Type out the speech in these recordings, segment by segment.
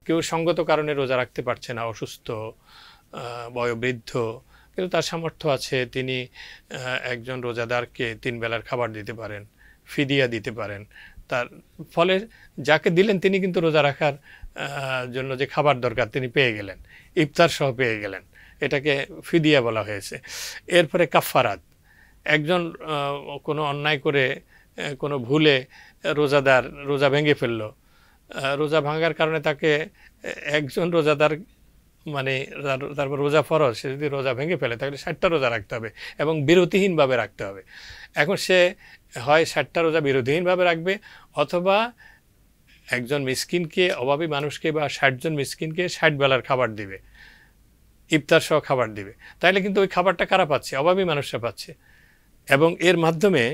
কেউ সঙ্গত কারণে রোজা রাখতে পারছে না, অসুস্থ, বয়োবৃদ্ধ, কিন্তু তার সামর্থ্য আছে, তিনি একজন রোজাদারকে 3 বেলার খাবার দিতে পারেন, ফিদিয়া দিতে পারেন। তার ফলে যাকে দিলেন তিনি কিন্তু রোজা রাখার জন্য যে খাবার দরকার তিনি পেয়ে গেলেন, ইফতার সহ পেয়ে গেলেন। এটাকে ফিদিয়া বলা হয়েছে। এরপরে কাফফারাত, একজন কোনো অন্যায় করে কোনো ভুলে রোজাদার রোজা ভেঙে ফেলল, রোজা ভাঙার কারণে তাকে একজন রোজাদার মানে তারপর রোজা ফরজ, সে যদি রোজা ভেঙে ফেলে তাহলে 60টা রোজা রাখতে হবে এবং বিরতিহীনভাবে রাখতে হবে। এখন সে হয় 60টা রোজা বিরতিহীনভাবে রাখবে, অথবা একজন মিসকিনকে, অভাবী মানুষকে বা 60 জন মিসকিনকে 60 বেলার খাবার দিবে, ইফতার সহ খাবার দিবে। তাইলে কিন্তু ওই খাবারটা কারা পাচ্ছে? অভাবী মানুষরা পাচ্ছে। এবং এর মাধ্যমে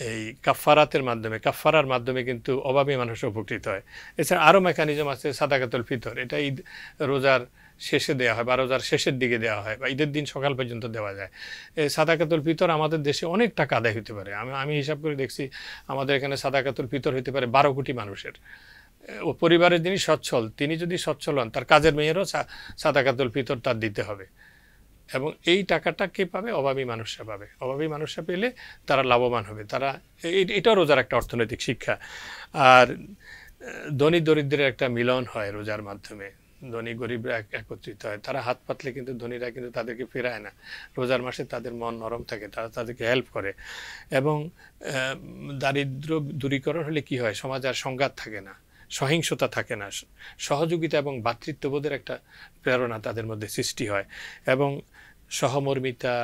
এই কাফফারাতের মাধ্যমে, কাফফারার মাধ্যমে কিন্তু অভাবী মানুষ উপকৃত হয়। এছাড়া আরও মেকানিজম আছে, সাদাকাতুল ফিতর, এটা ঈদ রোজার শেষে দেওয়া হয় বা রোজার শেষের দিকে দেওয়া হয় বা ঈদের দিন সকাল পর্যন্ত দেওয়া যায়। এই সাদাকাতুল ফিতর আমাদের দেশে অনেক টাকা আদায় হতে পারে। আমি হিসাব করে দেখছি আমাদের এখানে সাদাকাতুল ফিতর হতে পারে 12 কোটি মানুষের। ও পরিবারের যিনি সচ্ছল, তিনি যদি সচ্ছল হন, তার কাজের মেয়েরও সাদাকাতুল ফিতর তার দিতে হবে। এবং এই টাকাটা কে পাবে? অভাবী মানুষরা পাবে। অভাবী মানুষরা পেলে তারা লাভবান হবে। তারা এটাও রোজার একটা অর্থনৈতিক শিক্ষা। আর ধনী দরিদ্রের একটা মিলন হয় রোজার মাধ্যমে, ধনী গরিবরা একত্রিত হয়। তারা হাত পাতলে কিন্তু ধনীরা কিন্তু তাদেরকে ফেরায় না। রোজার মাসে তাদের মন নরম থাকে, তারা তাদেরকে হেল্প করে। এবং দারিদ্র দূরীকরণ হলে কি হয়? সমাজ আর সংঘাত থাকে না, সহিংসতা থাকে না, সহযোগিতা এবং ভ্রাতৃত্ববোধের একটা প্রেরণা তাদের মধ্যে সৃষ্টি হয়। এবং সহমর্মিতা,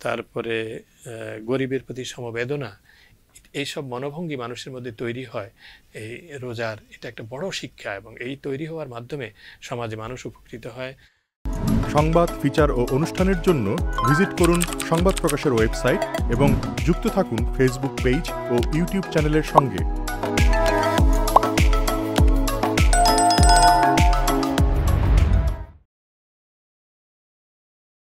তারপরে গরিবের প্রতি সমবেদনা, এইসব মনোভঙ্গি মানুষের মধ্যে তৈরি হয়। এই রোজার এটা একটা বড় শিক্ষা, এবং এই তৈরি হওয়ার মাধ্যমে সমাজে মানুষ উপকৃত হয়। সংবাদ, ফিচার ও অনুষ্ঠানের জন্য ভিজিট করুন সংবাদ প্রকাশের ওয়েবসাইট এবং যুক্ত থাকুন ফেসবুক পেজ ও ইউটিউব চ্যানেলের সঙ্গে।